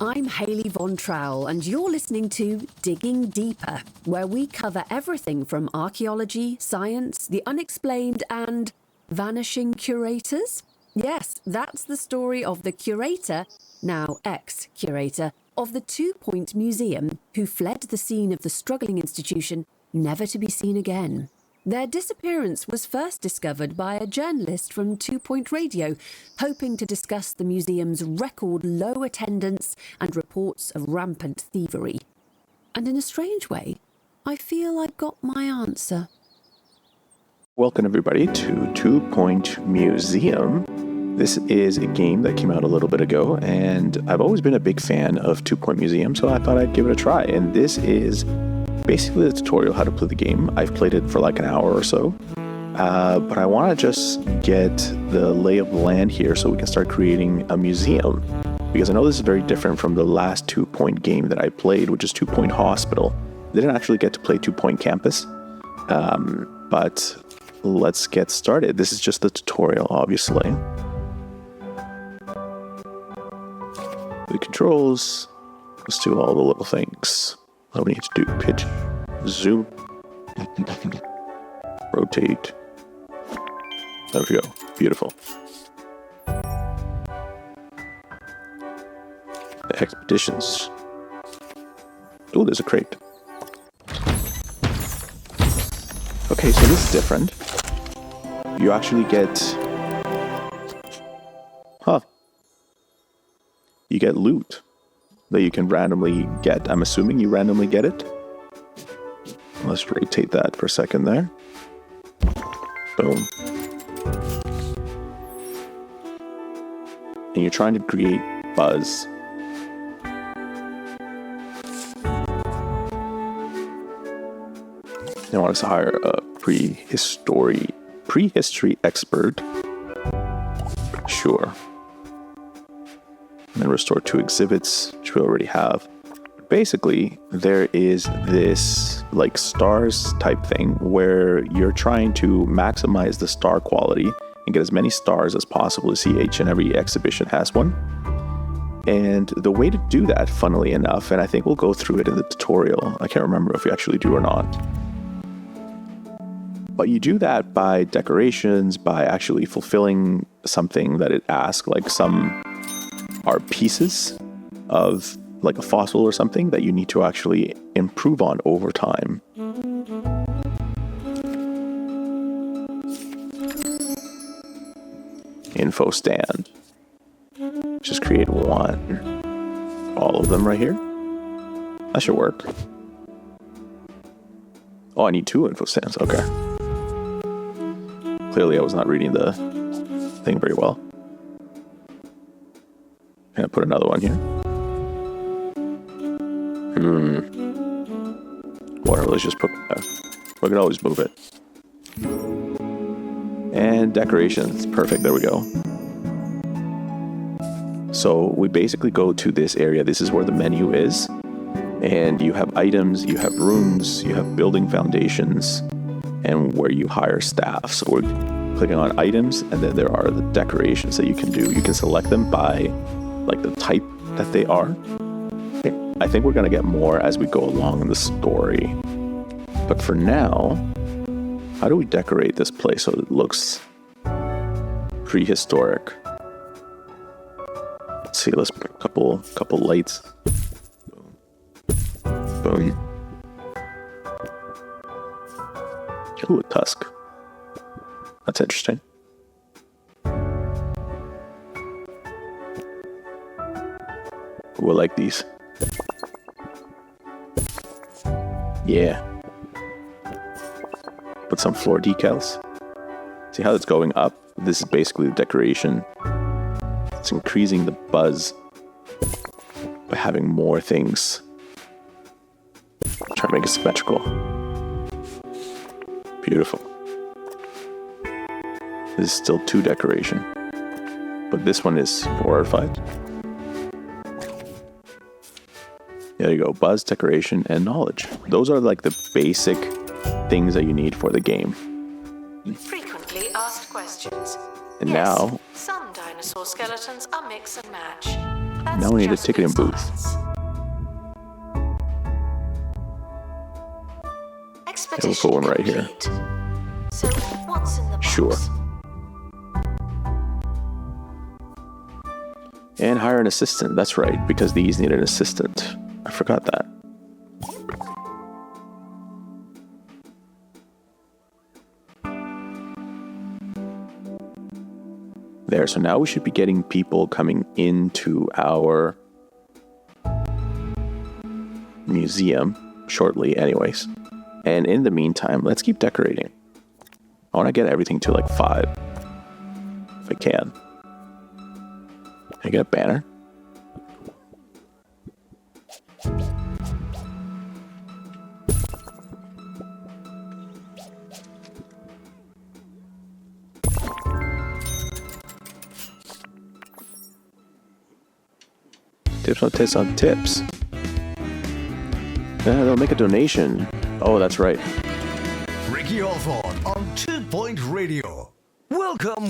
I'm Hayley Von Trowell, and you're listening to Digging Deeper, where we cover everything from archaeology, science, the unexplained, and vanishing curators. Yes, that's the story of the curator, now ex-curator, of the 2 Point Museum, who fled the scene of the struggling institution, never to be seen again. Their disappearance was first discovered by a journalist from 2 Point Radio, hoping to discuss the museum's record low attendance and reports of rampant thievery. And in a strange way, I feel I got my answer. Welcome everybody to 2 Point Museum. This is a game that came out a little bit ago, and I've always been a big fan of 2 Point Museum, so I thought I'd give it a try. And this is basically the tutorial how to play the game. I've played it for like an hour or so, but I want to just get the lay of the land here so we can start creating a museum, because I know this is very different from the last 2 Point game that I played, which is 2 Point Hospital. I didn't actually get to play 2 Point Campus, but let's get started. This is just the tutorial, obviously. The controls, let's do all the little things. What do we need to do? Pitch, zoom, rotate. There we go. Beautiful. The expeditions. Oh, there's a crate. Okay, so this is different. You actually get... You get loot that you can randomly get. I'm assuming you randomly get it. Let's rotate that for a second there. Boom. And you're trying to create buzz. They want us to hire a prehistory expert. Sure. And then restore 2 exhibits, which we already have. Basically, there is this like stars type thing where you're trying to maximize the star quality and get as many stars as possible to see each and every exhibition has one. And the way to do that, funnily enough, and I think we'll go through it in the tutorial, I can't remember if we actually do or not, but you do that by decorations, by actually fulfilling something that it asks, like some are pieces of like a fossil or something that you need to actually improve on over time. Info stand. Just create one. All of them right here. That should work. Oh, I need 2 info stands. Okay. Clearly I was not reading the thing very well. Can I put another one here? Whatever, let's just put... we can always move it. And decorations. Perfect, there we go. So we basically go to this area. This is where the menu is. And you have items, you have rooms, you have building foundations, and where you hire staff. So we're clicking on items, and then there are the decorations that you can do. You can select them by like the type that they are. I think we're going to get more as we go along in the story. But for now, how do we decorate this place so it looks prehistoric? Let's see, let's put a couple lights. Boom. Ooh, a tusk. That's interesting. Ooh, I like these. Yeah. Put some floor decals. See how it's going up? This is basically the decoration. It's increasing the buzz by having more things. Try to make it symmetrical. Beautiful. This is still 2 decoration, but this one is 4 or 5. There you go, buzz, decoration, and knowledge. Those are like the basic things that you need for the game. Frequently asked questions. And yes, now... some dinosaur skeletons are mix and match. Now we need a ticketing booth. Expedition we'll put one right here. So, what's in the box? Sure. And hire an assistant. That's right, because these need an assistant. I forgot that. There, so now we should be getting people coming into our museum shortly anyways. And in the meantime, let's keep decorating. I want to get everything to like 5, if I can. Can I get a banner? Tips on tips. They'll make a donation. Oh, that's right. Ricky Hawthorne on 2 Point Radio. Welcome.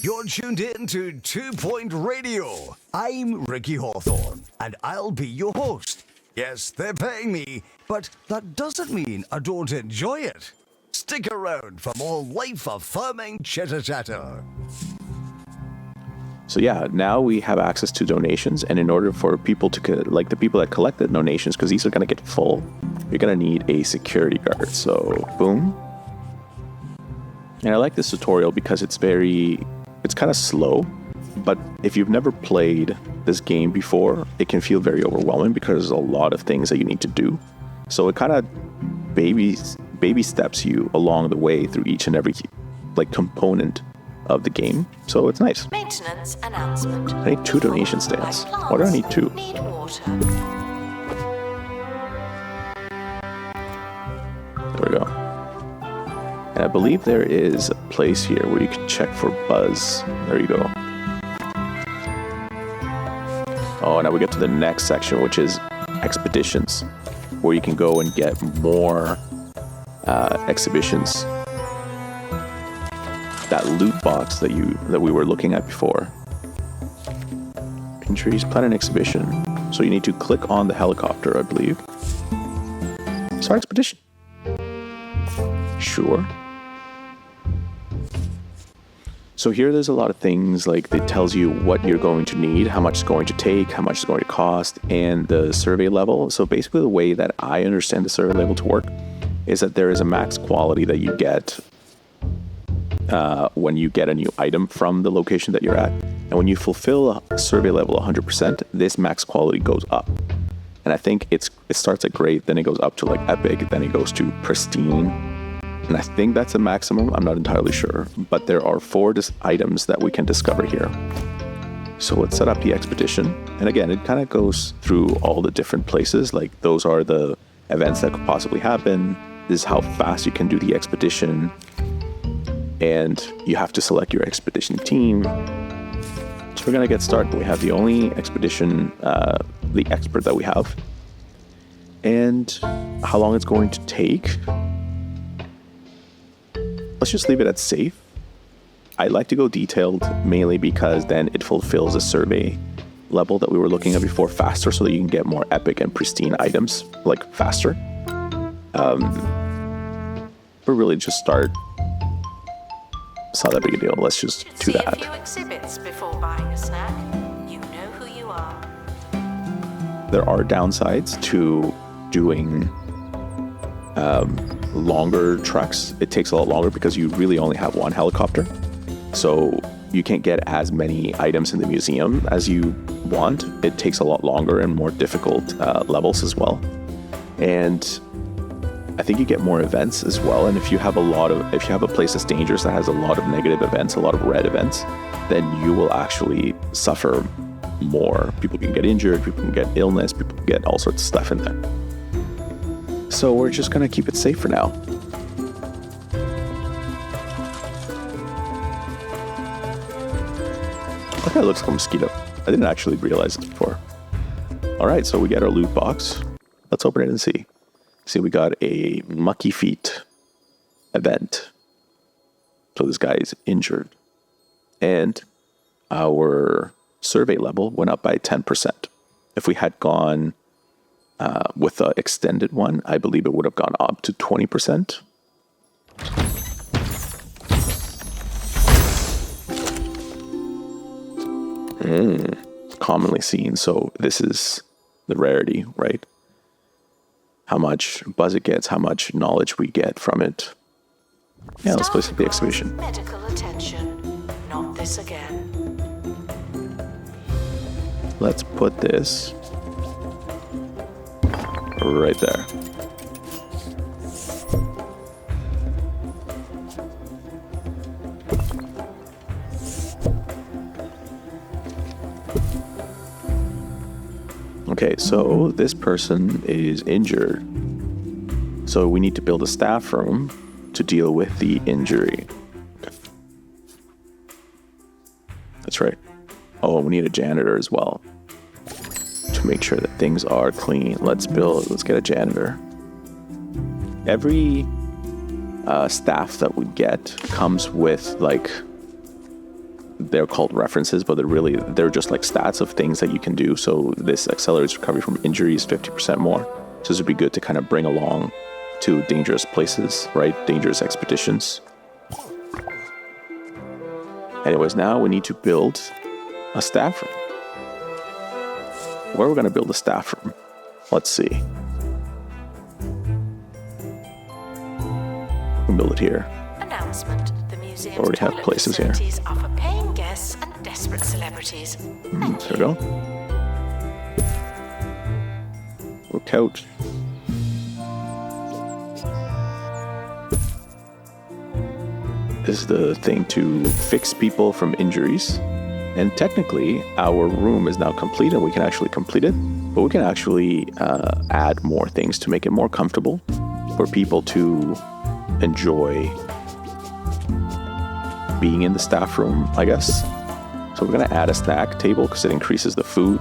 You're tuned in to 2 Point Radio. I'm Ricky Hawthorne, and I'll be your host. Yes, they're paying me, but that doesn't mean I don't enjoy it. Stick around for more life-affirming chitter-chatter. So yeah, now we have access to donations, and in order for people to, like the people that collect the donations, because these are going to get full, you're going to need a security guard. So, boom. And I like this tutorial because it's kind of slow, but if you've never played this game before, it can feel very overwhelming because there's a lot of things that you need to do. So it kind of baby steps you along the way through each and every like component of the game, so it's nice. Maintenance announcement. I need 2 donation stands. Why do I need 2? Need water. There we go. And I believe there is a place here where you can check for buzz. There you go. Oh, now we get to the next section, which is expeditions, where you can go and get more exhibitions. That loot box that we were looking at before. Entries, plan an exhibition. So you need to click on the helicopter, I believe. Start expedition. Sure. So here there's a lot of things, like it tells you what you're going to need, how much it's going to take, how much it's going to cost, and the survey level. So basically the way that I understand the survey level to work is that there is a max quality that you get when you get a new item from the location that you're at. And when you fulfill a survey level 100%, this max quality goes up. And I think it starts at great, then it goes up to like epic, then it goes to pristine. And I think that's a maximum. I'm not entirely sure. But there are 4 items that we can discover here. So let's set up the expedition. And again, it kind of goes through all the different places. Like those are the events that could possibly happen. This is how fast you can do the expedition. And you have to select your expedition team. So we're going to get started. We have the only expedition, the expert that we have. And how long it's going to take. Let's just leave it at safe. I like to go detailed mainly because then it fulfills the survey level that we were looking at before faster, so that you can get more epic and pristine items like faster. But really just start. It's not that big a deal. Let's just do that. See a few exhibits before buying a snack. You know who you are. There are downsides to doing longer treks. It takes a lot longer because you really only have 1 helicopter. So you can't get as many items in the museum as you want. It takes a lot longer and more difficult levels as well. And I think you get more events as well. And if you have a place that's dangerous that has a lot of negative events, a lot of red events, then you will actually suffer more. People can get injured, people can get illness, people can get all sorts of stuff in there. So we're just going to keep it safe for now. Okay, it looks like a mosquito. I didn't actually realize it before. All right, so we get our loot box. Let's open it and see. See, we got a Mucky Feet event. So this guy is injured. And our survey level went up by 10%. If we had gone with the extended one, I believe it would have gone up to 20%. Commonly seen. So this is the rarity, right? How much buzz it gets, how much knowledge we get from it. Yeah, let's place the exhibition. Medical attention. Not this again. Let's put this right there. Okay, so this person is injured. So we need to build a staff room to deal with the injury. That's right. Oh, we need a janitor as well to make sure that things are clean. Let's get a janitor. Every staff that we get comes with they're called references, but they're just like stats of things that you can do. So this accelerates recovery from injuries 50% more. So this would be good to kind of bring along to dangerous places, right? Dangerous expeditions. Anyways, now we need to build a staff room. Where are we going to build a staff room? Let's see. We can build it here. Announcement. The museum's Already have toilet places here. facilities are for paying guests and desperate celebrities. Thank There we go. We'll couch. This is the thing to fix people from injuries. And technically, our room is now complete and we can actually complete it. But we can actually add more things to make it more comfortable for people to enjoy being in the staff room, I guess. So we're going to add a snack table because it increases the food,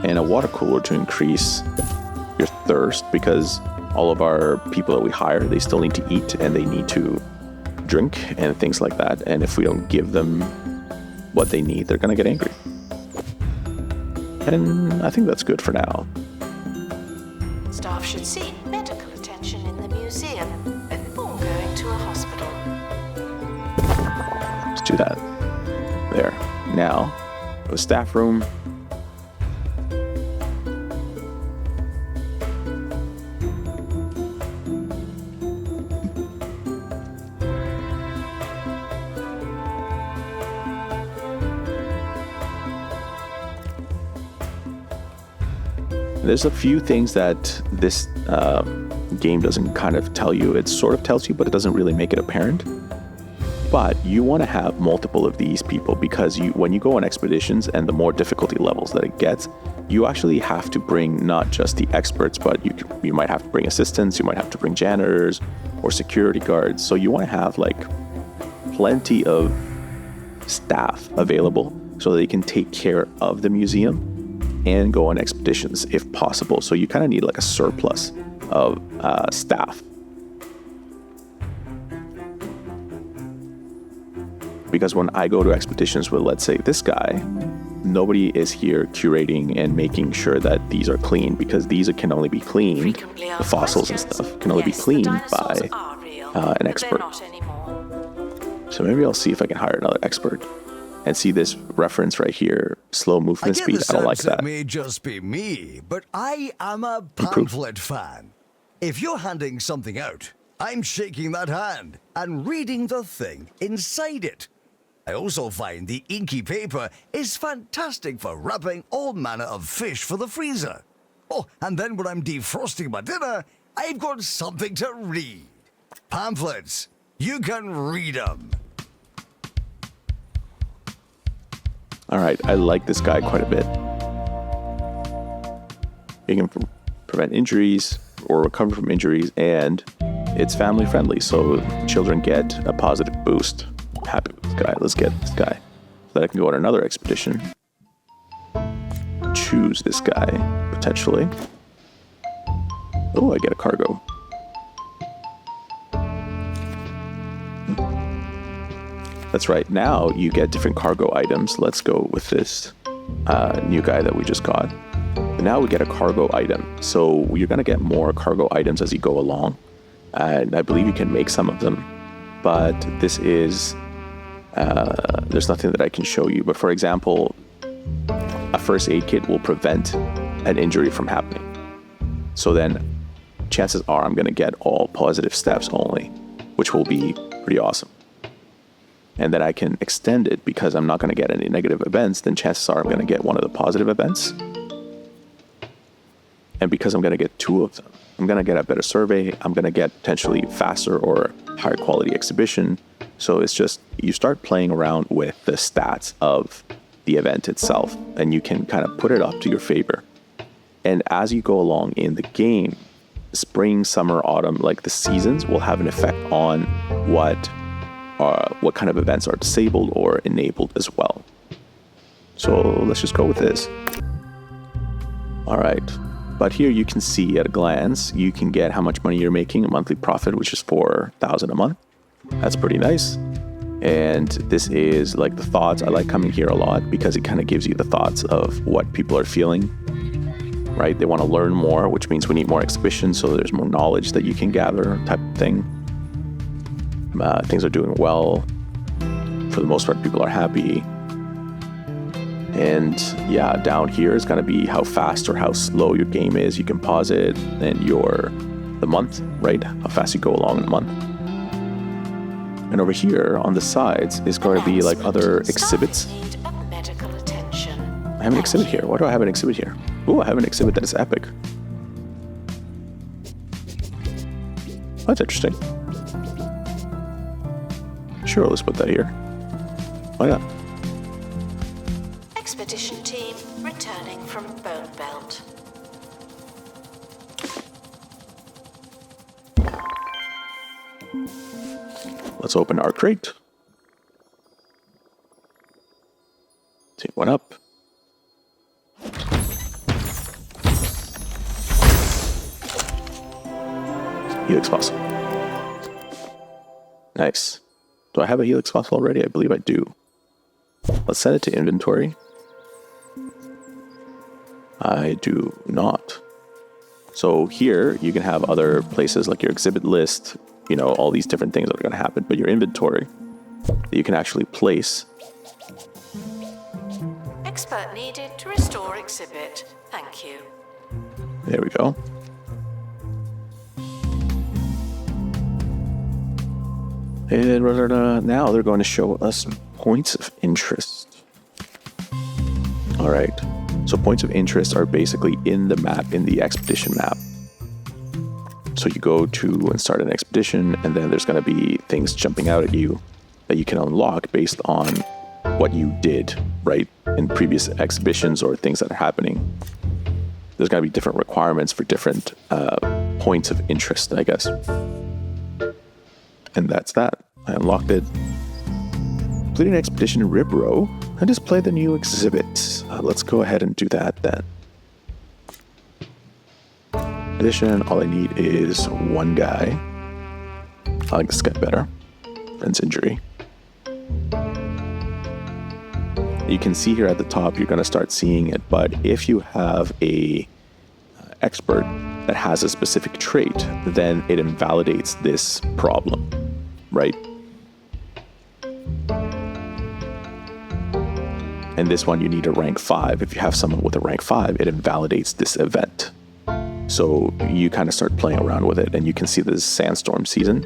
and a water cooler to increase your thirst, because all of our people that we hire, they still need to eat and they need to drink and things like that. And if we don't give them what they need, they're going to get angry. And I think that's good for now. Staff should seek medical attention in the museum before going to a hospital. Let's do that. There. Now, the staff room. There's a few things that this game doesn't kind of tell you. It sort of tells you, but it doesn't really make it apparent. But you want to have multiple of these people, because when you go on expeditions and the more difficulty levels that it gets, you actually have to bring not just the experts, but you might have to bring assistants, you might have to bring janitors or security guards. So you want to have plenty of staff available so that they can take care of the museum and go on expeditions if possible. So you kind of need a surplus of staff. Because when I go to expeditions with, let's say, this guy, nobody is here curating and making sure that these are clean, because these can only be cleaned, the fossils and stuff can only be cleaned by an expert. So maybe I'll see if I can hire another expert. And see this reference right here, slow movement speed. I don't like that. It may just be me, but I am a pamphlet fan. If you're handing something out, I'm shaking that hand and reading the thing inside it. I also find the inky paper is fantastic for wrapping all manner of fish for the freezer. Oh, and then when I'm defrosting my dinner, I've got something to read. Pamphlets. You can read them. All right, I like this guy quite a bit. You can prevent injuries or recover from injuries, and it's family friendly, so children get a positive boost. I'm happy with this guy. Let's get this guy so that I can go on another expedition. Choose this guy, potentially. Oh, I get a cargo. That's right, now you get different cargo items. Let's go with this new guy that we just got. And now we get a cargo item. So you're going to get more cargo items as you go along. And I believe you can make some of them. But this is... there's nothing that I can show you. But for example, a first aid kit will prevent an injury from happening. So then chances are I'm going to get all positive steps only, which will be pretty awesome. And then I can extend it because I'm not going to get any negative events. Then chances are I'm going to get one of the positive events. And because I'm going to get two of them, I'm going to get a better survey. I'm going to get potentially faster or higher quality exhibition. So it's just, you start playing around with the stats of the event itself, and you can kind of put it up to your favor. And as you go along in the game, spring, summer, autumn, like the seasons will have an effect on what kind of events are disabled or enabled as well. So let's just go with this. All right. But here you can see at a glance, you can get how much money you're making, a monthly profit, which is $4,000 a month. That's pretty nice. And this is like the thoughts. I like coming here a lot because it kind of gives you the thoughts of what people are feeling, right? They want to learn more, which means we need more exhibitions, so there's more knowledge that you can gather type of thing. Things are doing well. For the most part, people are happy. And yeah, down here is going to be how fast or how slow your game is. You can pause it, and the month, right? How fast you go along in a month. And over here on the sides is going to be like other exhibits. I have an exhibit here. Why do I have an exhibit here? Oh, I have an exhibit that is epic. That's interesting. Sure, let's put that here. Why not? Expedition team returning from Bone Belt. Let's open our crate. Take one up. Helix fossil. Nice. Do I have a helix fossil already? I believe I do. Let's set it to inventory. I do not. So here you can have other places like your exhibit list, all these different things that are going to happen, but your inventory that you can actually place. Expert needed to restore exhibit. Thank you. There we go. And now they're going to show us points of interest. All right. So points of interest are basically in the map, in the expedition map. So you go to and start an expedition, and then there's going to be things jumping out at you that you can unlock based on what you did, right, in previous exhibitions or things that are happening. There's going to be different requirements for different points of interest, I guess. And that's that. I unlocked it. Completing an expedition in Ribro and display the new exhibit. Let's go ahead and do that then. Addition, all I need is one guy. I like this guy better. Friend's injury. You can see here at the top, you're going to start seeing it, but if you have a expert that has a specific trait, then it invalidates this problem, right? And this one, you need a rank 5. If you have someone with a rank 5, it invalidates this event. So you kind of start playing around with it, and you can see this sandstorm season.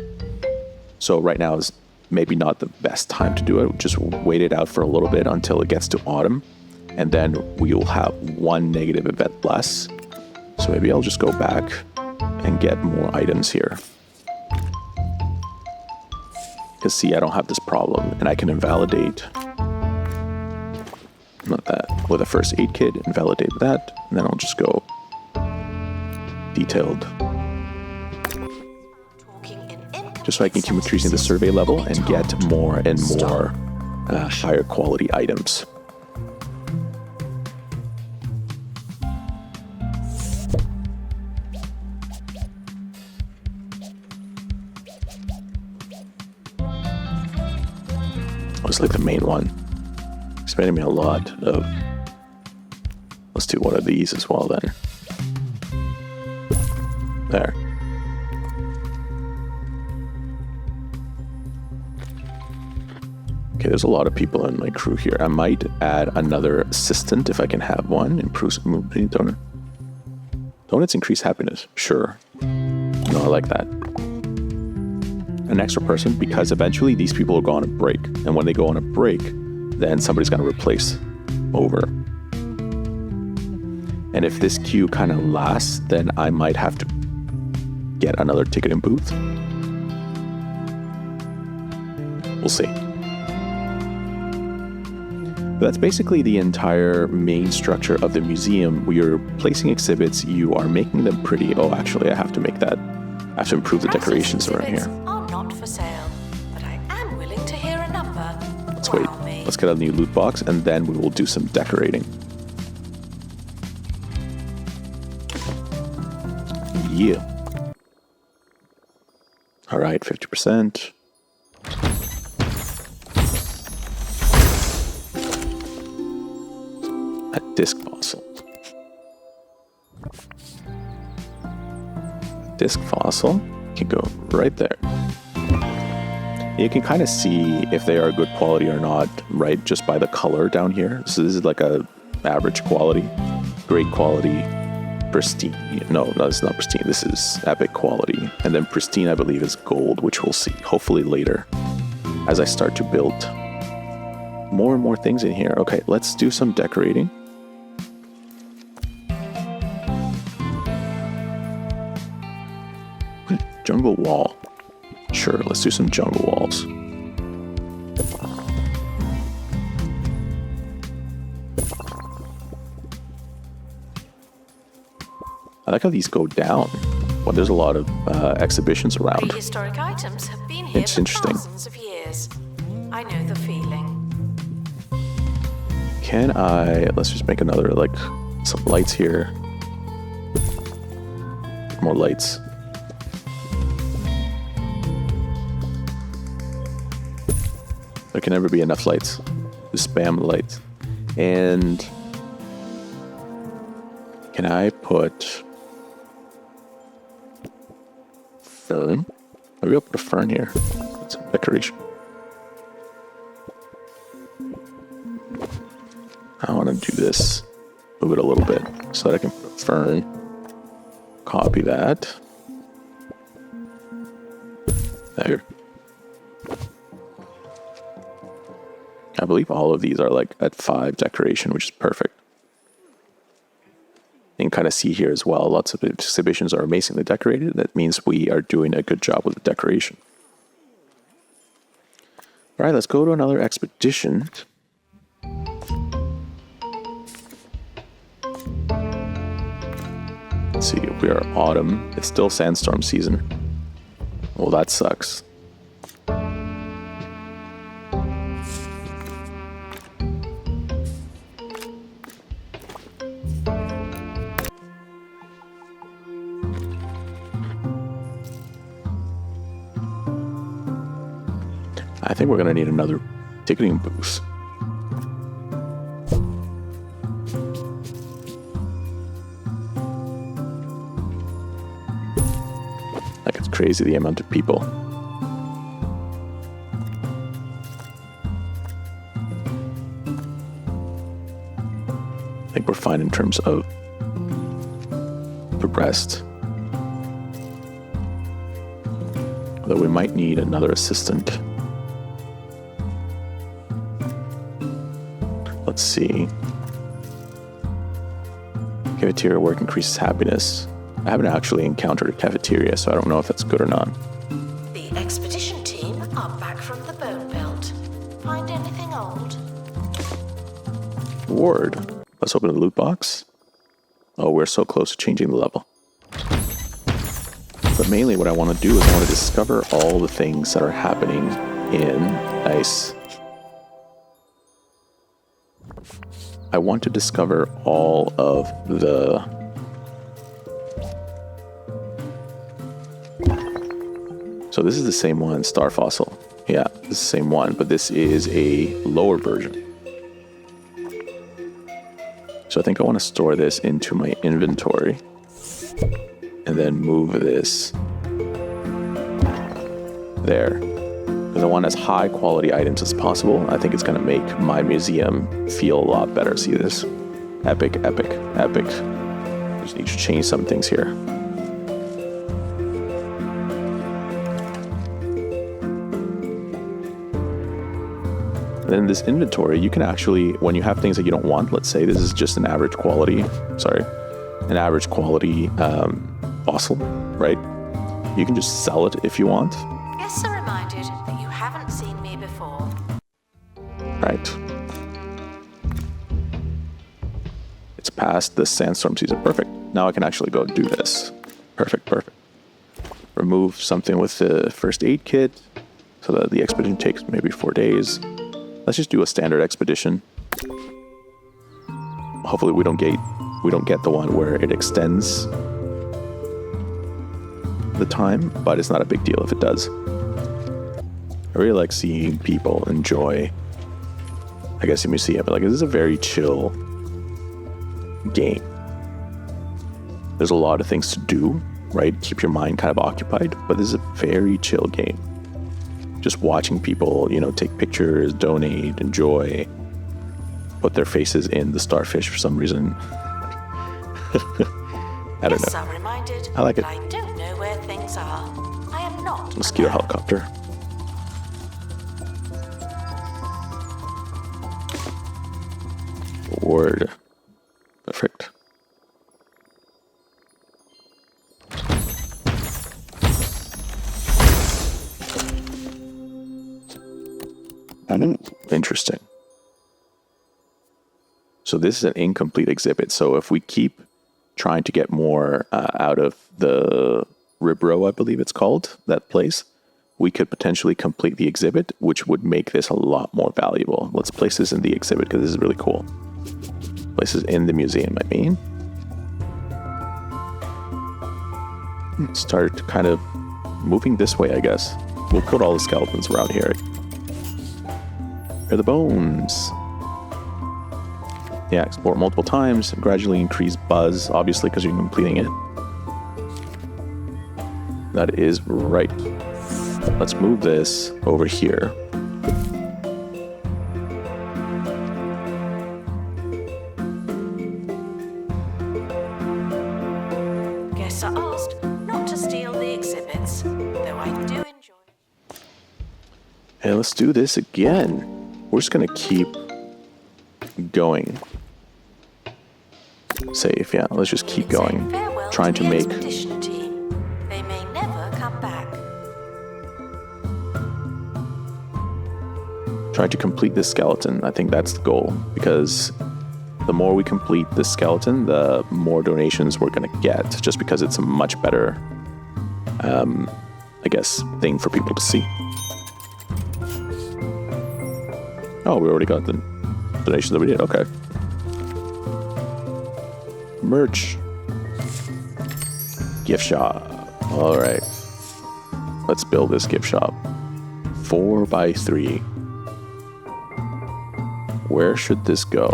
So right now is maybe not the best time to do it. Just wait it out for a little bit until it gets to autumn, and then we will have one negative event less. So maybe I'll just go back and get more items here. Because see, I don't have this problem, and I can invalidate, not that, with a first aid kit, invalidate that, and then I'll just go detailed. Just so I can keep increasing the survey level and get more and more higher quality items. It's like the main one. Spending me a lot of do one of these as well then. There. Okay, there's a lot of people in my crew here. I might add another assistant if I can have one. Improves movement donor. Donuts increase happiness. Sure. No, I like that. An extra person, because eventually these people will go on a break. And when they go on a break, then somebody's going to replace over. And if this queue kind of lasts, then I might have to get another ticketing booth. We'll see. But that's basically the entire main structure of the museum. We are placing exhibits. You are making them pretty. Oh, actually, I have to make that. I have to improve the decorations around here. Are not for sale, but I am willing to hear a number. Let's wait. Let's get a new loot box, and then we will do some decorating. Yeah. All right, 50%. A disc fossil. Disc fossil can go right there. You can kind of see if they are good quality or not, right, just by the color down here. So this is like a average quality, great quality, pristine. No, it's not pristine. This is epic quality. And then pristine, I believe, is gold, which we'll see hopefully later as I start to build more and more things in here. Okay, let's do some decorating. Jungle wall. Sure, let's do some jungle walls. I like how these go down. Well, there's a lot of exhibitions around. Prehistoric items have been here It's for interesting. thousands of years. I know the feeling. Can I... Let's just make another, like, some lights here. More lights. There can never be enough lights. Just spam the lights. And... Can I put... Fern? Maybe I'll put a fern here. That's some decoration. I want to do this. Move it a little bit so that I can put a fern. Copy that. There. I believe all of these are like at 5 decoration, which is perfect. You can kind of see here as well, lots of exhibitions are amazingly decorated. That means we are doing a good job with the decoration. All right, let's go to another expedition. Let's see, we are autumn. It's still sandstorm season. Well, that sucks. I think we're going to need another ticketing booth. Like, it's crazy the amount of people. I think we're fine in terms of progressed. Although we might need another assistant. Let's see. Cafeteria work increases happiness. I haven't actually encountered a cafeteria, so I don't know if that's good or not. The expedition team are back from the Bone Belt. Find anything old? Ward. Let's open the loot box. Oh, we're so close to changing the level. But mainly what I want to do is I want to discover all the things that are happening in Nice. I want to discover all of the... So this is the same one, Star Fossil. Yeah, this is the same one, but this is a lower version. So I think I want to store this into my inventory and then move this there. Because I want as high quality items as possible. I think it's going to make my museum feel a lot better. See this? Epic, epic, epic. Just need to change some things here. And then this inventory, you can actually, when you have things that you don't want, let's say this is just an average quality fossil, right? You can just sell it if you want. Guests are reminded that you haven't seen me before. Right. It's past the sandstorm season. Perfect. Now I can actually go do this. Perfect, perfect. Remove something with the first aid kit so that the expedition takes maybe 4 days. Let's just do a standard expedition. Hopefully we don't get the one where it extends the time, but it's not a big deal if it does. I really like seeing people enjoy, I guess, a museum. Like, this is a very chill game. There's a lot of things to do, right? Keep your mind kind of occupied, but this is a very chill game. Just watching people, take pictures, donate, enjoy, put their faces in the starfish for some reason. I don't know. Are reminded I like it. I don't know where things are. I am not. Mosquito helicopter. Word. Perfect. Interesting. So this is an incomplete exhibit. So if we keep trying to get more out of the Ribro, I believe it's called, that place, we could potentially complete the exhibit, which would make this a lot more valuable. Let's place this in the exhibit because this is really cool. Place this in the museum, I mean. Start kind of moving this way, I guess. We'll put all the skeletons around here. Here are the bones. Yeah, explore multiple times, gradually increase buzz, obviously, because you're completing it. That is right. Let's move this over here. Guests are asked not to steal the exhibits, though I do enjoy. Hey, let's do this again. We're just gonna keep going. Save, yeah, let's just keep going. Trying to make... Expedition team. They may never come back. Try to complete this skeleton. I think that's the goal, because the more we complete this skeleton, the more donations we're going to get, just because it's a much better, I guess, thing for people to see. Oh, we already got the donations that we did. Okay. Merch. Gift shop. All right. Let's build this gift shop. 4x3. Where should this go?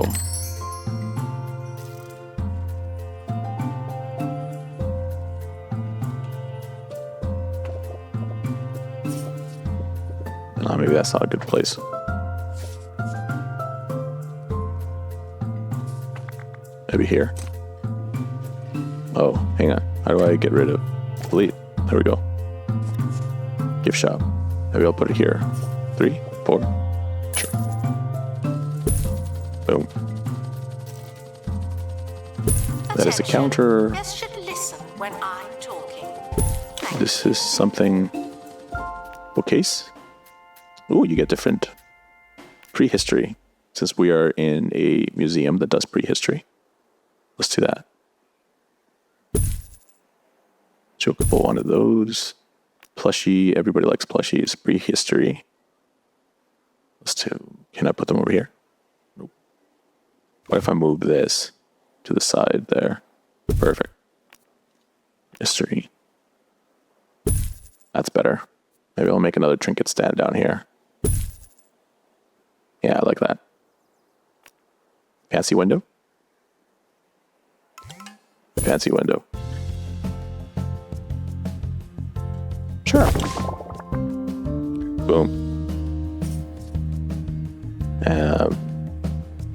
Maybe that's not a good place. Maybe here. Oh, hang on. How do I get rid of delete? There we go. Gift shop. Maybe I'll put it here. 3, 4. Sure. Boom. That is a counter. Guests should listen when I'm talking. This is something. Bookcase. Ooh, you get different prehistory. Since we are in a museum that does prehistory, let's do that. Chocobo, one of those. Plushie, everybody likes plushies. Prehistory. Let's do. Can I put them over here? Nope. What if I move this to the side there? Perfect. History. That's better. Maybe I'll make another trinket stand down here. Yeah, I like that. Fancy window. fancy window. Sure. Boom.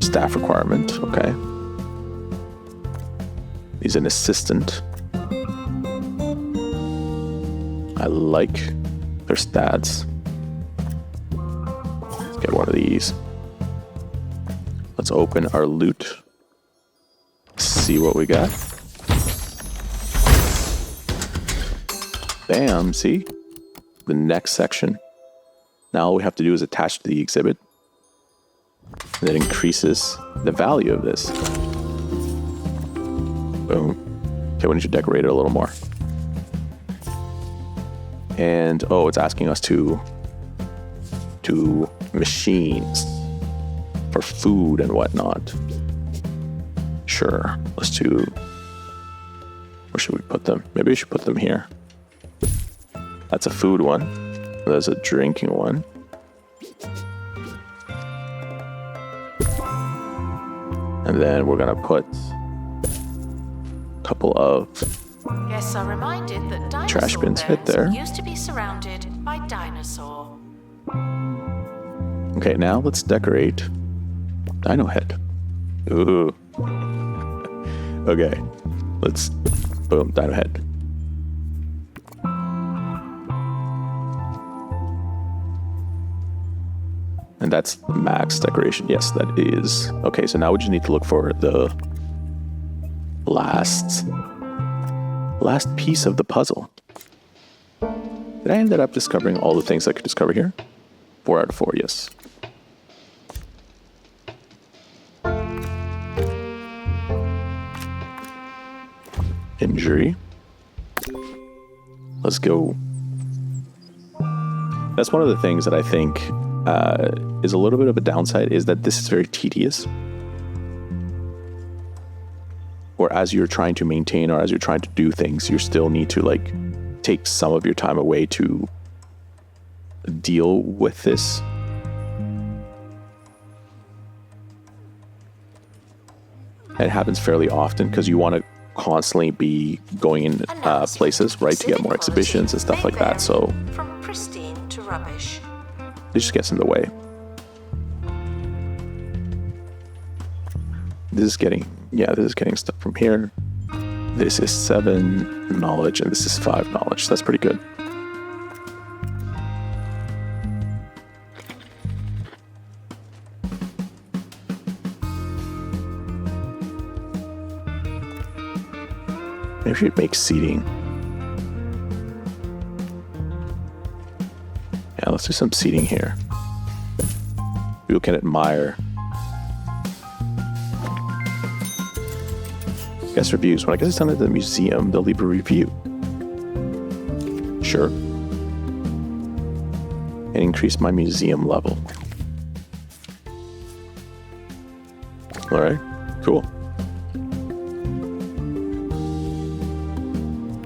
Staff requirement, okay. He's an assistant. I like their stats. Let's get one of these. Let's open our loot. See what we got. Bam, see? The next section. Now all we have to do is attach to the exhibit. And that increases the value of this. Boom. Okay, we need to decorate it a little more. And, oh, it's asking us to machines for food and whatnot. Sure, let's do... Where should we put them? Maybe we should put them here. That's a food one. There's a drinking one. And then we're gonna put a couple of Guests are reminded that dinosaur trash bins bones fit there. used to be surrounded by dinosaur. Okay, now let's decorate Dino Head. Ooh. Okay, let's boom, Dino Head. And that's max decoration. Yes, that is. Okay, so now we just need to look for the last piece of the puzzle. Did I end up discovering all the things I could discover here? 4 out of 4, yes. Injury. Let's go. That's one of the things that I think is a little bit of a downside, is that this is very tedious. Or as you're trying to maintain or as you're trying to do things, you still need to like take some of your time away to deal with this. And it happens fairly often because you want to constantly be going in places, right, to get more exhibitions and stuff like that. So From pristine to rubbish. it just gets in the way. This is getting stuff from here. This is 7 knowledge and this is 5 knowledge. That's pretty good. Maybe we should make seating. Yeah, let's do some seating here. People can admire. Guest reviews. When I guess it's done at the museum, they'll leave a review. Sure. And increase my museum level. Alright, cool.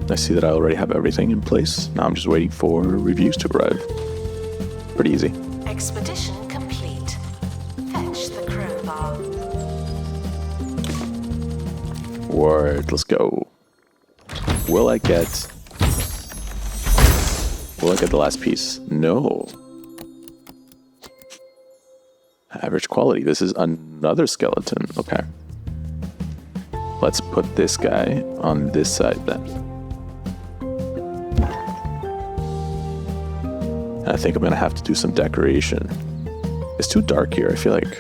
I see that I already have everything in place. Now I'm just waiting for reviews to arrive. Pretty easy. Expedition complete. Fetch the crowbar. Word, let's go. Will I get the last piece? No. Average quality. This is another skeleton. Okay. Let's put this guy on this side then. And I think I'm gonna have to do some decoration. It's too dark here. I feel like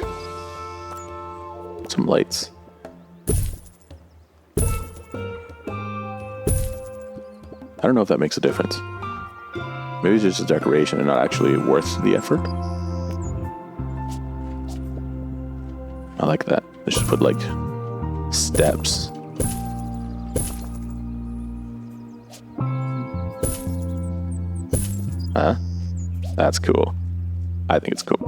some lights. I don't know if that makes a difference. Maybe it's just a decoration and not actually worth the effort. I like that. Let's just put like steps. Huh? That's cool. I think it's cool.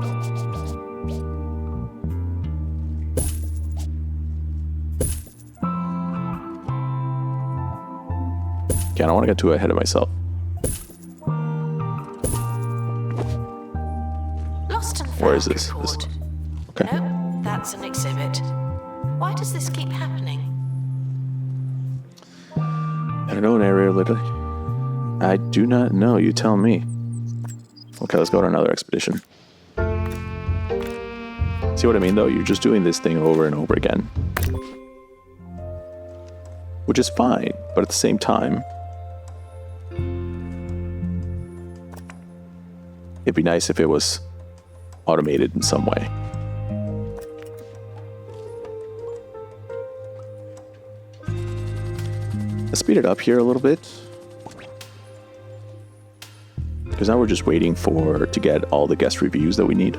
Okay, I don't want to get too ahead of myself. Lost and found Where is this? report. Okay. Nope, that's an exhibit. Why does this keep happening? I know an area literally. I do not know. You tell me. Okay, let's go on another expedition. See what I mean, though? You're just doing this thing over and over again. Which is fine, but at the same time, it'd be nice if it was automated in some way. Let's speed it up here a little bit. Because now we're just waiting to get all the guest reviews that we need.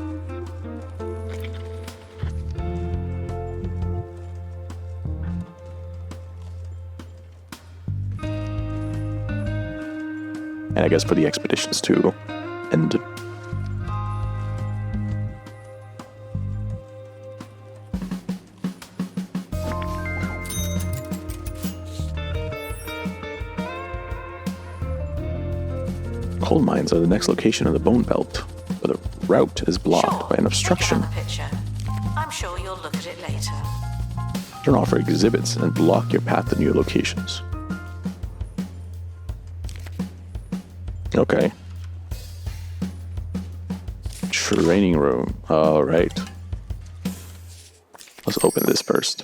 And I guess for the expeditions too. And coal mines are the next location of the Bone Belt, but the route is blocked by an obstruction. I'm sure you'll look at it later. Turn off for exhibits and block your path to new locations. Okay. Training room. All right. Let's open this first.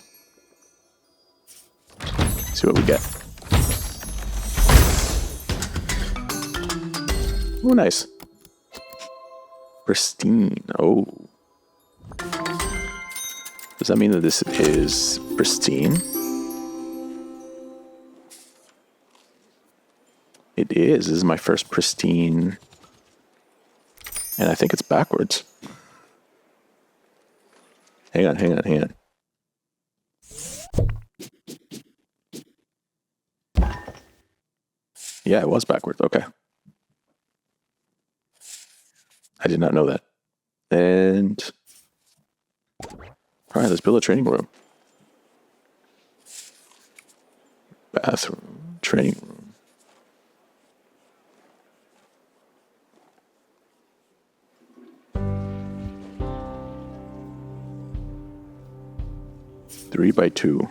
See what we get. Oh, nice. Pristine. Oh. Does that mean that this is pristine? It is. This is my first pristine. And I think it's backwards. Hang on. Yeah, it was backwards. Okay. I did not know that. And all right, let's build a training room. Bathroom, training room. Three by 2.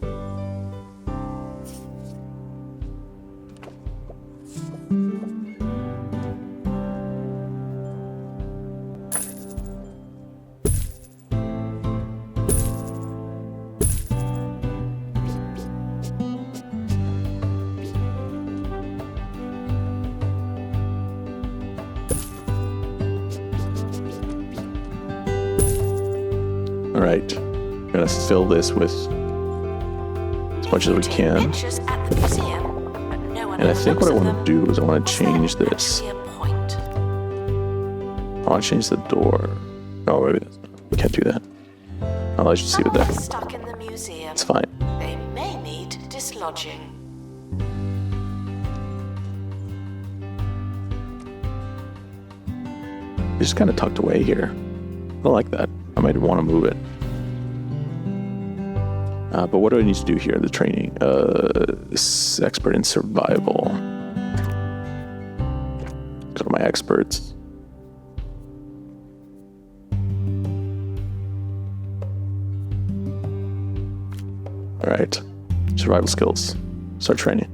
All right, I'm gonna fill this with as much as we can. And I think what I want to do is I want to change this. I want to change the door. Oh, maybe we can't do that. I'll let you see it there. Stuck in the museum. It's fine. They may need dislodging. It's just kind of tucked away here. I don't like that. I might want to move it. But what do I need to do here in the training? This expert in survival. Go to my experts. All right. Survival skills. Start training.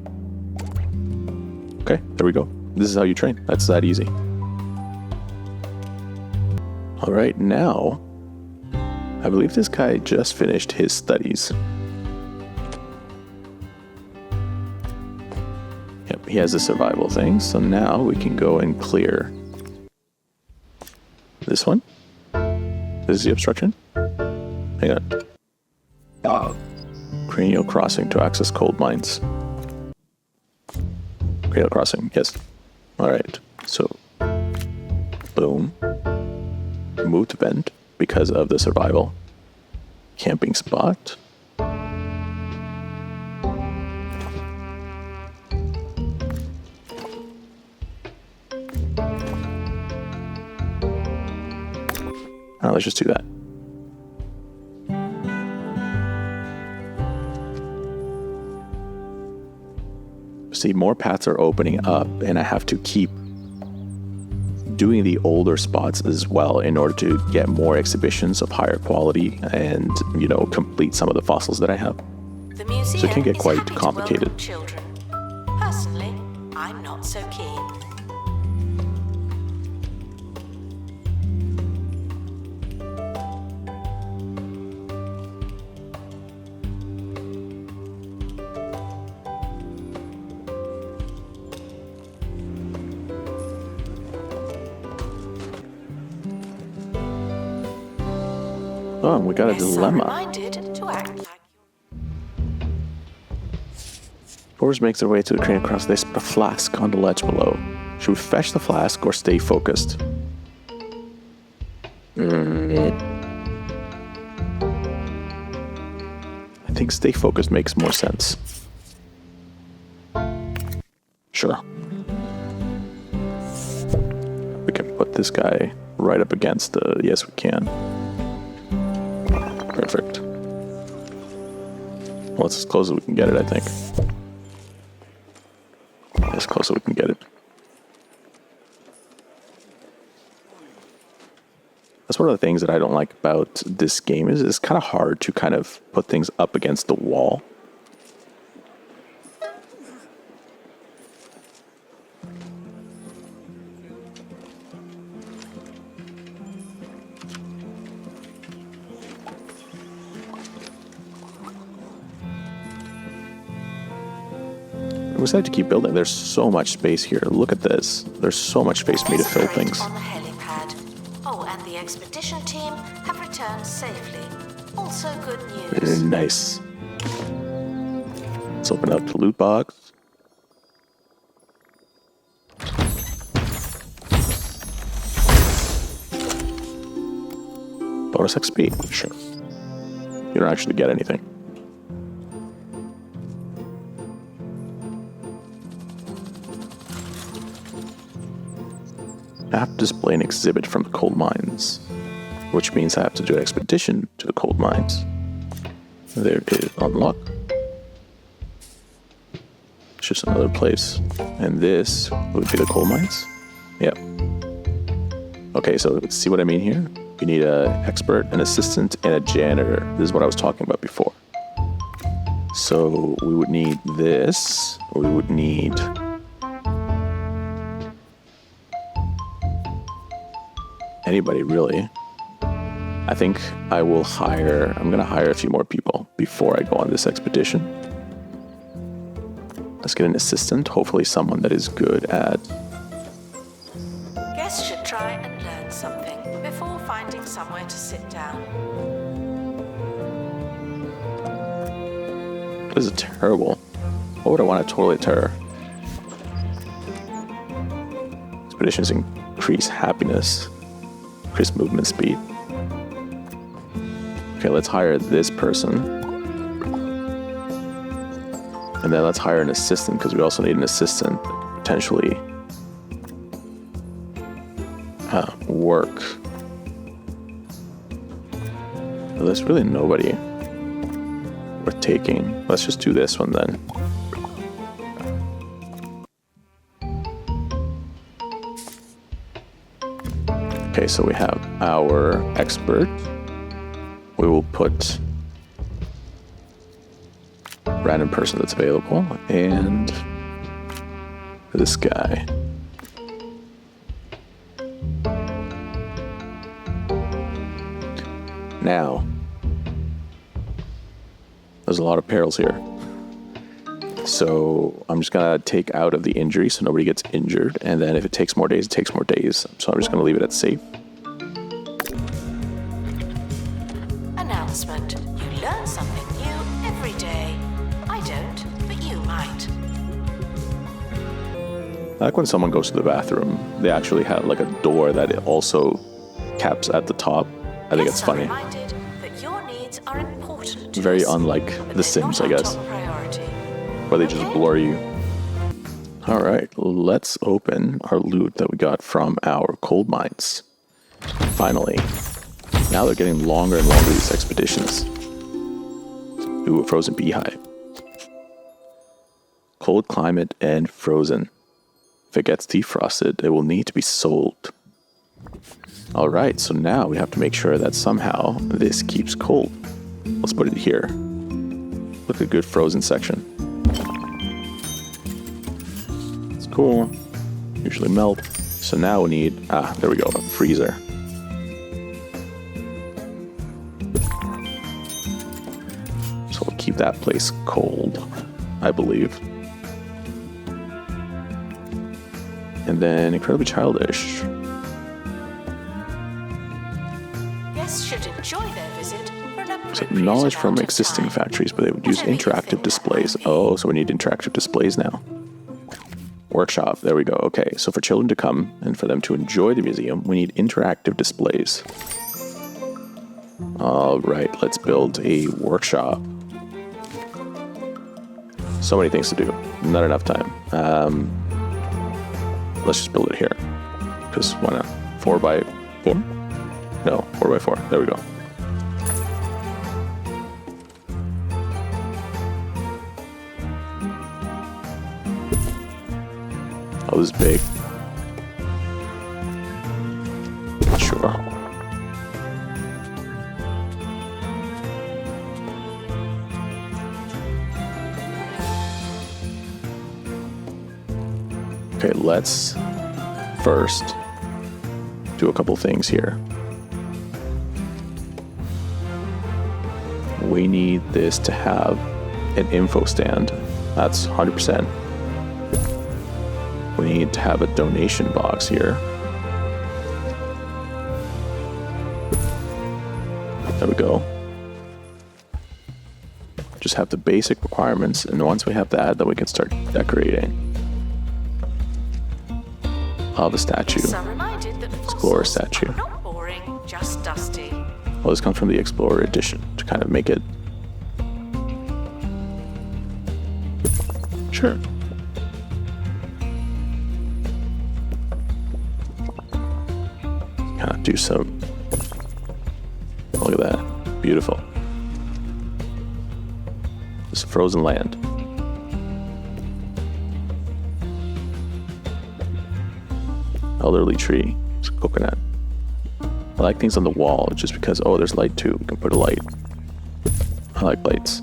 Okay, there we go. This is how you train. That's that easy. All right, now, I believe this guy just finished his studies. Yep, he has the survival thing, so now we can go and clear this one. This is the obstruction. Hang on. Cranial crossing to access coal mines. Cranial crossing, yes. All right, so boom. Move to vent because of the survival. Camping spot. Let's just do that. See, more paths are opening up, and I have to keep doing the older spots as well in order to get more exhibitions of higher quality and, you know, complete some of the fossils that I have. The museum So it can get is quite happy to complicated. welcome children. Personally, I'm not so keen. Oh, we got a Guests are dilemma. reminded to act like Forwards makes their way to the crane across this flask on the ledge below. Should we fetch the flask or stay focused? I think stay focused makes more sense. Sure. We can put this guy right up against the... Yes, we can. Perfect. Well, it's as close as we can get it, I think. As close as we can get it. That's one of the things that I don't like about this game is it's kind of hard to kind of put things up against the wall. We decided to keep building. There's so much space here. Look at this. There's so much space for me to fill There's a crate things. on the helipad. Oh, and the expedition team have returned safely. Also good news. Nice. Let's open up the loot box. Bonus XP. Sure. You don't actually get anything. I have to display an exhibit from the coal mines, which means I have to do an expedition to the coal mines. There it is, unlock. It's just another place. And this would be the coal mines? Yep. Okay, so see what I mean here? You need an expert, an assistant, and a janitor. This is what I was talking about before. So we would need this. We would need... anybody, really. I think I'm going to hire a few more people before I go on this expedition. Let's get an assistant, hopefully someone that is good at... Guests should try and learn something before finding somewhere to sit down. This is terrible. What would I want to totally terror? Expeditions increase happiness. Increase movement speed. Okay, let's hire this person. And then let's hire an assistant, because we also need an assistant that could potentially work. Well, there's really nobody worth taking. Let's just do this one then. Okay, so we have our expert. We will put random person that's available and this guy. Now, there's a lot of perils here. So I'm just going to take out of the injury so nobody gets injured. And then if it takes more days, it takes more days. So I'm just going to leave it at safe. Announcement. You learn something new every day. I don't, but you might. I like when someone goes to the bathroom, they actually have like a door that it also caps at the top. I think it's Guests are funny. reminded that your needs are important to Very us, unlike but The they're Sims, not I our guess. top priority. Where they just blur you. Alright, let's open our loot that we got from our coal mines. Finally. Now they're getting longer and longer, these expeditions. Ooh, a frozen beehive. Cold climate and frozen. If it gets defrosted, it will need to be sold. Alright, so now we have to make sure that somehow this keeps cold. Let's put it here. Look at a good frozen section. cool. Usually melt. So now we need, there we go, a freezer. So we'll keep that place cold, I believe. And then incredibly childish. Guests should enjoy their visit for an So appropriate knowledge from amount of existing time. factories, but they would use Whatever you interactive think that displays. might be. Oh, so we need interactive displays now. Workshop, there we go. Okay, so for children to come and for them to enjoy the museum, we need interactive displays. All right, let's build a workshop. So many things to do, not enough time. Let's just build it here, because why not? 4x4? No, 4x4. There we go. Oh, this is big. Sure. Okay, let's first do a couple things here. We need this to have an info stand. That's 100%. We need to have a donation box here. There we go. Just have the basic requirements, and once we have that, then we can start decorating. Of a statue. So reminded that Explorer fossils statue. are not boring, just dusty. Well, this comes from the Explorer edition to kind of make it. Sure. Kind of do some. Look at that. Beautiful. This frozen land. Elderly tree. It's a coconut. I like things on the wall just because, oh, there's light too. We can put a light. I like lights.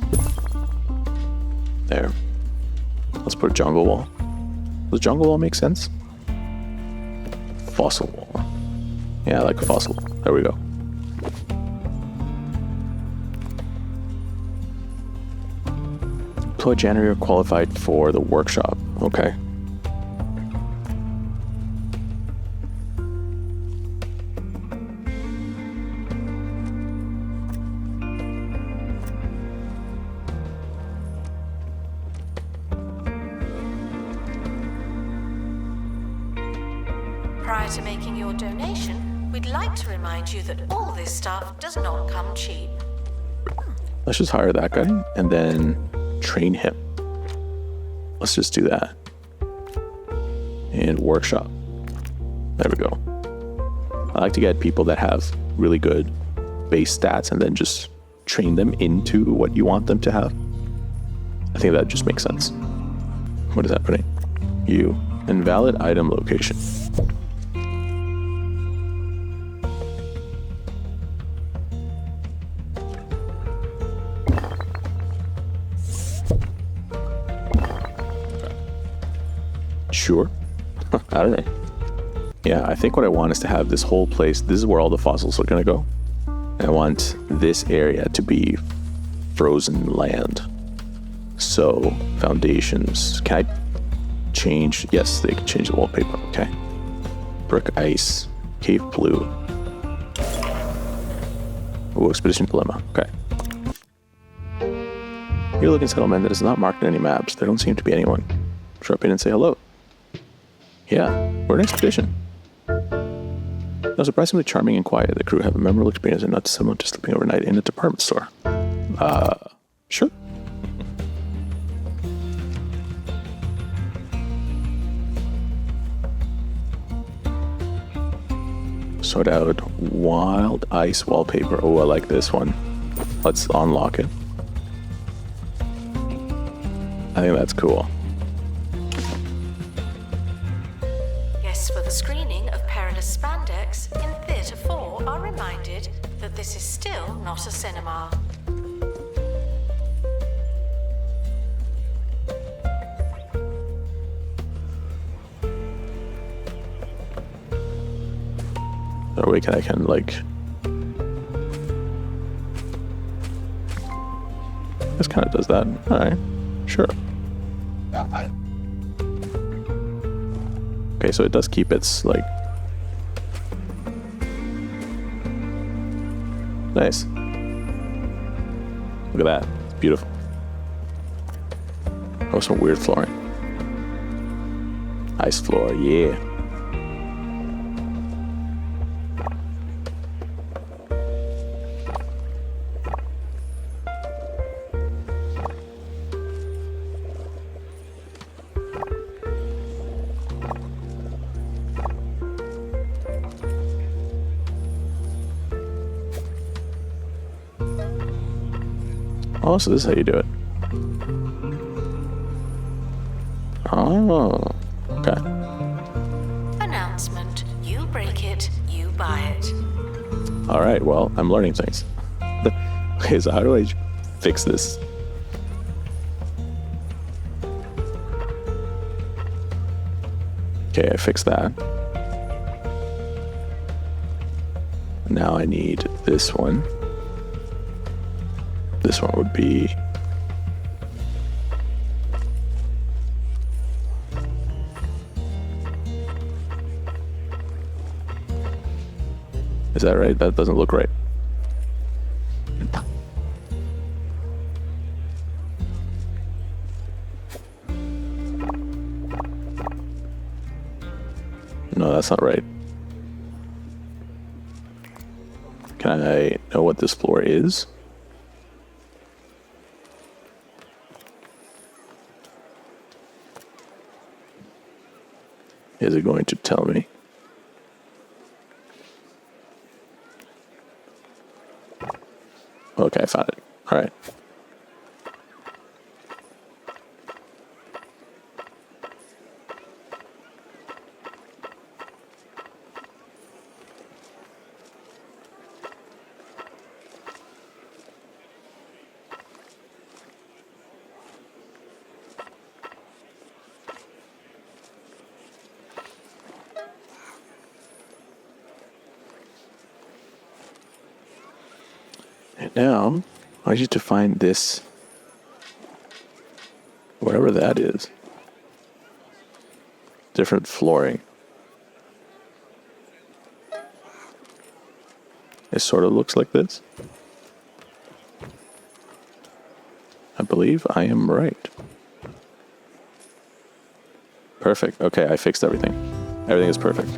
There. Let's put a jungle wall. Does jungle wall make sense? Fossil wall. Yeah, I like a fossil. There we go. Employee janitor qualified for the workshop. Okay. Prior to making your donation, we'd like to remind you that all this stuff does not come cheap. Let's just hire that guy and then train him. Let's just do that. And workshop. There we go. I like to get people that have really good base stats and then just train them into what you want them to have. I think that just makes sense. What is happening? You. Invalid item location. Sure. I don't know. Yeah, I think what I want is to have this whole place. This is where all the fossils are going to go. I want this area to be frozen land. So, foundations. Can I change? Yes, they can change the wallpaper. Okay. Brick ice. Cave blue. Oh, expedition dilemma. Okay. You're looking settlement that is not marked in any maps. There don't seem to be anyone. Drop in and say hello. Yeah, we're an expedition. Now, surprisingly charming and quiet, the crew have a memorable experience and not dissimilar to sleeping overnight in a department store. Sure. Sort out wild ice wallpaper. Oh, I like this one. Let's unlock it. I think that's cool. Guests for the screening of Perilous Spandex in Theatre 4 are reminded that this is still not a cinema. Or I can like... This kind of does that. Alright, sure. Okay, so it does keep its, like... Nice. Look at that. It's beautiful. Oh, some weird flooring. Ice floor, yeah. Oh, so this is how you do it. Oh, okay. Announcement. You break it, you buy it. All right, well, I'm learning things. Okay, so how do I fix this? Okay, I fixed that. Now I need this one. This one would be... Is that right? That doesn't look right. No, that's not right. Can I know what this floor is? Is it going to tell me? Okay, I found it. All right. And now, I need to find this, whatever that is. Different flooring. It sort of looks like this. I believe I am right. Perfect. Okay, I fixed everything. Everything is perfect.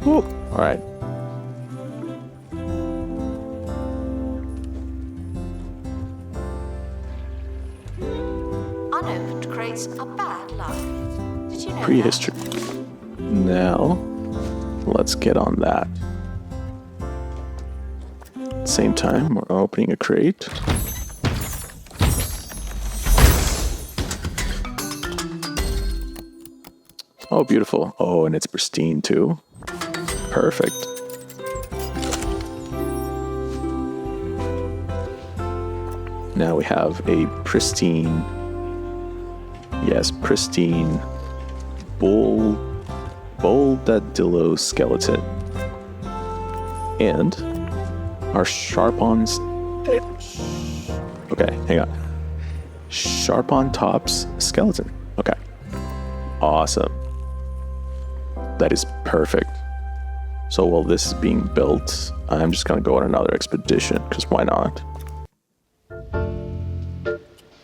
Woo. All right. Unopened crates are bad luck. Did you know Prehistory. Now, let's get on that. Same time, we're opening a crate. Oh, beautiful. Oh, and it's pristine too. Perfect. Now we have a pristine, yes, pristine Boldadillo skeleton. And our Sharpon... Okay, hang on. Sharpon Tops skeleton. Okay. Awesome. That is perfect. So while this is being built, I'm just going to go on another expedition, because why not?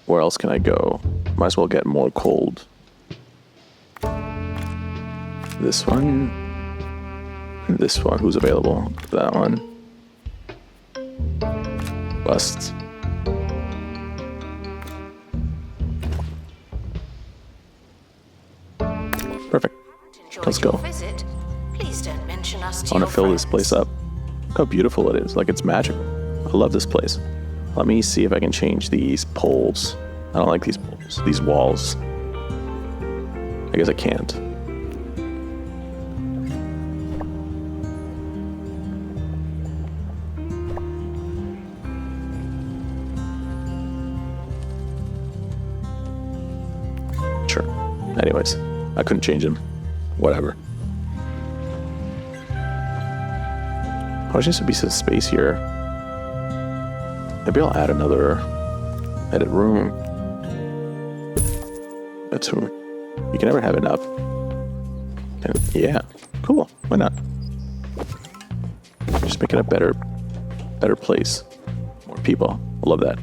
Where else can I go? Might as well get more cold. This one. And this one. Who's available? That one. Bust. Perfect. Let's go. Visit, please don't mention us to I want your to fill this place friends. up. Look how beautiful it is. Like, it's magical. I love this place. Let me see if I can change these poles. I don't like these poles. These walls. I guess I can't. Sure. Anyways, I couldn't change them. Whatever. There should be some space here. Maybe I'll add another edit room. That's who. You can never have enough. And yeah, cool. Why not? Just make it a better place. More people. I love that.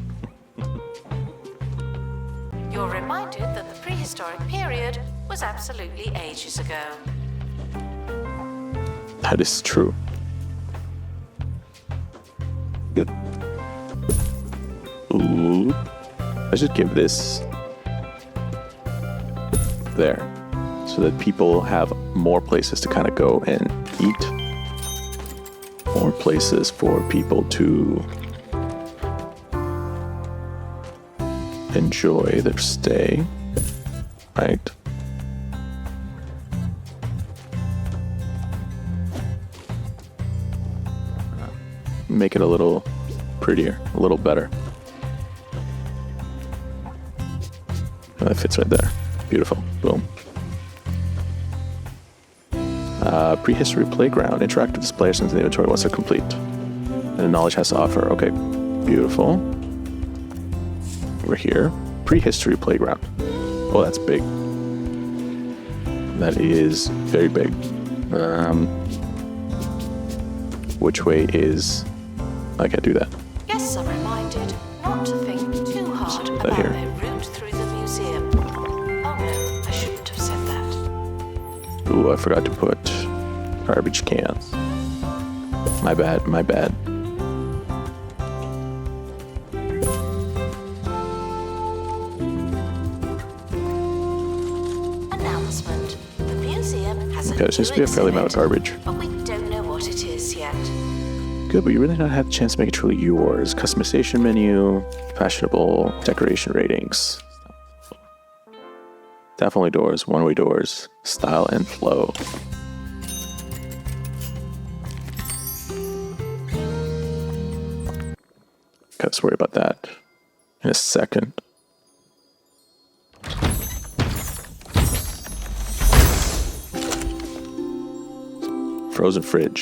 You're reminded that the prehistoric period was absolutely ages ago. That is true. Good. Ooh. I should give this there so that people have more places to kind of go and eat. More places for people to enjoy their stay, right? Make it a little prettier, a little better. That fits right there. Beautiful. Boom. Prehistory playground. Interactive display since the inventory once they're complete. And the knowledge has to offer. Okay. Beautiful. Over here. Prehistory playground. Oh, that's big. That is very big. Which way is... I can't do that. Guests are reminded not to think too hard about here. their route through the museum. Oh no, I shouldn't have said that. Ooh, I forgot to put garbage cans. My bad, my bad. Announcement. The museum has a Okay, there seems to be a fairly amount of garbage. but we don't know what it is yet. Good, but you really don't have a chance to make it truly yours. Customization menu, fashionable, decoration ratings. Staff only doors, one-way doors, style and flow. Okay, let's worry about that in a second. Frozen fridge.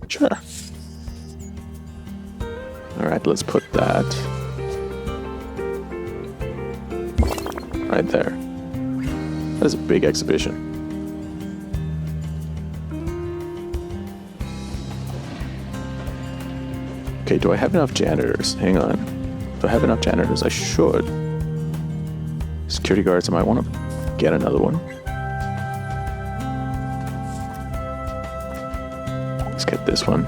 Sure. Alright, let's put that right there. That is a big exhibition. Okay, do I have enough janitors? Hang on. Do I have enough janitors? I should. Security guards, I might want to get another one. Let's get this one.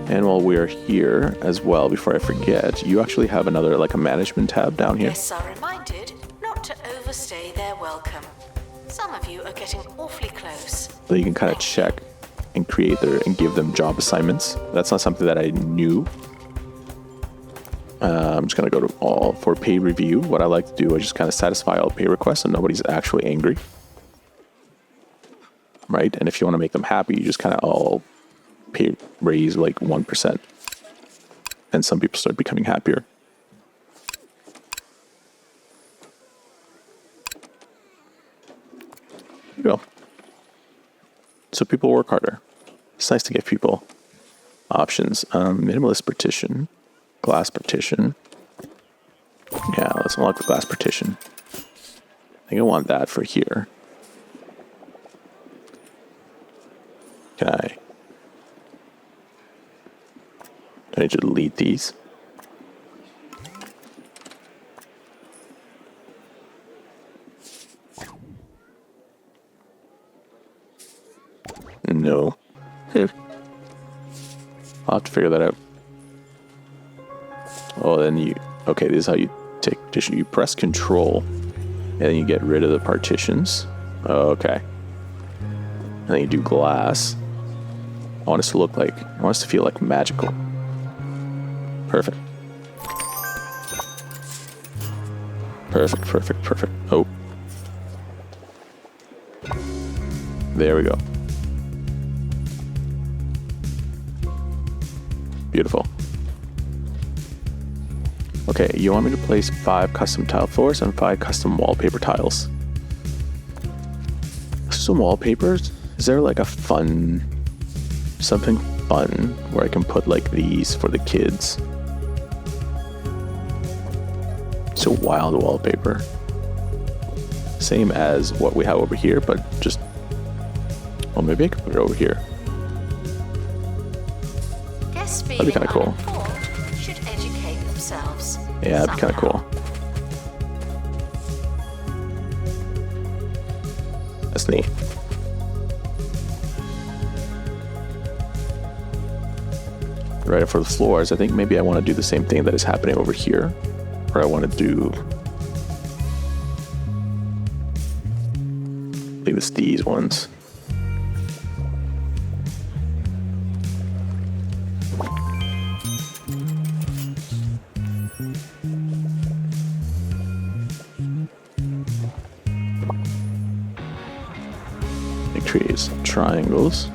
And while we're here as well, before I forget, you actually have another, like a management tab down here. Guests are reminded not to overstay their welcome. Some of you are getting awfully close. So you can kind of check and create their and give them job assignments. That's not something that I knew. I'm just gonna go to all for pay review. What I like to do is just kind of satisfy all pay requests so nobody's actually angry. Right? And if you want to make them happy, you just kind of all pay raise like 1%. And some people start becoming happier. There you go. So people work harder. It's nice to give people options. Minimalist partition. Glass partition. Yeah, let's unlock the glass partition. I think I want that for here. Can I? Do I need to delete these? No. I'll have to figure that out. Oh, then you... Okay, this is how you take partition. You press Control, and then you get rid of the partitions. Okay. And then you do glass. I want us to look like... I want us to feel like magical. Perfect. Perfect, perfect, perfect. Oh. There we go. Beautiful. Okay, you want me to place 5 custom tile floors and 5 custom wallpaper tiles. some wallpapers. Is there like something fun where I can put like these for the kids? So wild wallpaper. Same as what we have over here, but just, well, maybe I could put it over here. Guests That'd be feeling kind of cool. uninformed should educate themselves. Yeah, that'd be kind of somehow. cool. That's neat. Right for the floors, I think maybe I want to do the same thing that is happening over here. Or I want to do like these ones. Big trees, triangles.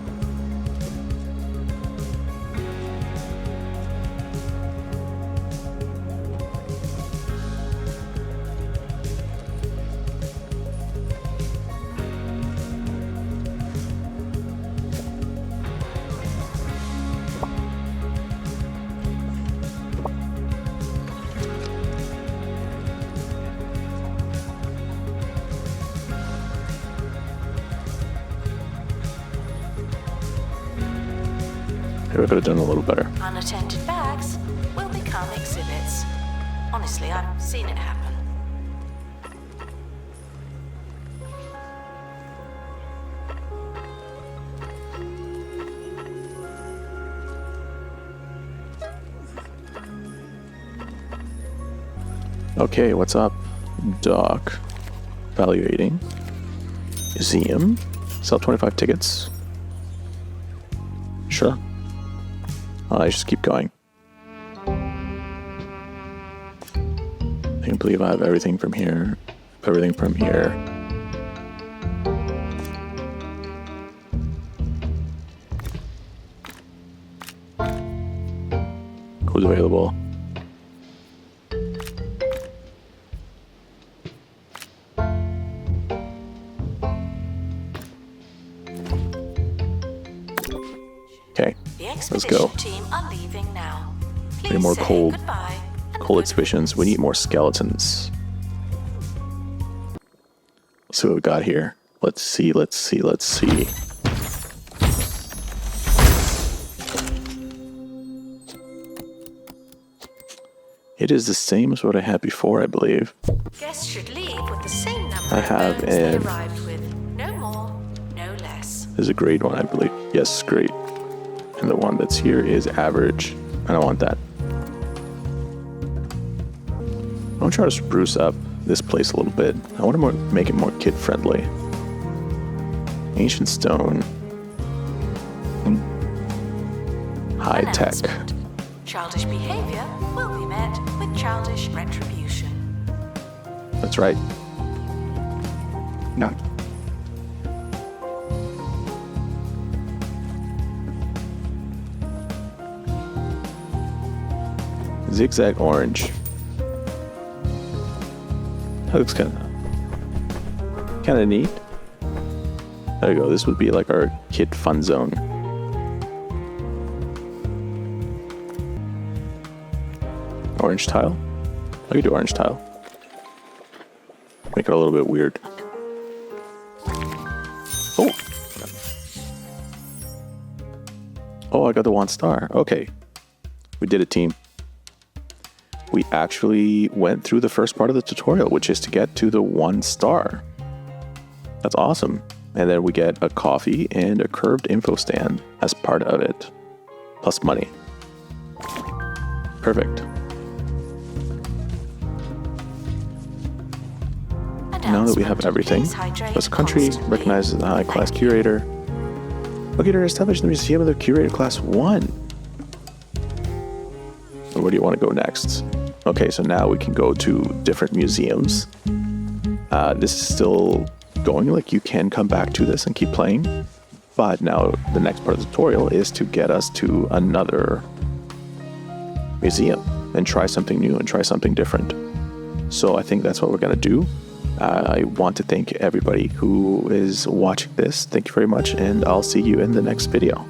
Maybe I could have done a little better. Unattended bags will become exhibits. Honestly, I've seen it happen. Okay, what's up? Dock. Evaluating. Museum. Sell 25 tickets. Sure. I just keep going. I can't believe I have everything from here. Everything from here. Who's available? Okay, The let's expedition go. team are leaving now. Please Any more say cold- goodbye and Cold good exhibitions. We need more skeletons. Let's see what we got here. Let's see. It is the same as what I had before, I believe. Guests should leave with the same number I of have bones they an- arrived with. No more, no less. This is a grade one, I believe. Yes, great. And the one that's here is average. I don't want that. I want to try to spruce up this place a little bit. I want to make it more kid-friendly. Ancient stone. High tech. Announcement. Childish behavior will be met with childish retribution. That's right. No. Zigzag orange. That looks kind of neat. There you go. This would be like our kid fun zone. Orange tile. I could do orange tile. Make it a little bit weird. Oh. Oh, I got the 1 star. Okay. We did it, team. We actually went through the first part of the tutorial, which is to get to the 1 star. That's awesome. And then we get a coffee and a curved info stand as part of it, plus money. Perfect. Now that we have everything, this country recognizes the high-class curator. Locator established in the Museum of the Curator Class 1. So where do you want to go next? Okay, so now we can go to different museums. This is still going, like you can come back to this and keep playing. But now the next part of the tutorial is to get us to another museum and try something new and try something different. So I think that's what we're going to do. I want to thank everybody who is watching this. Thank you very much, and I'll see you in the next video.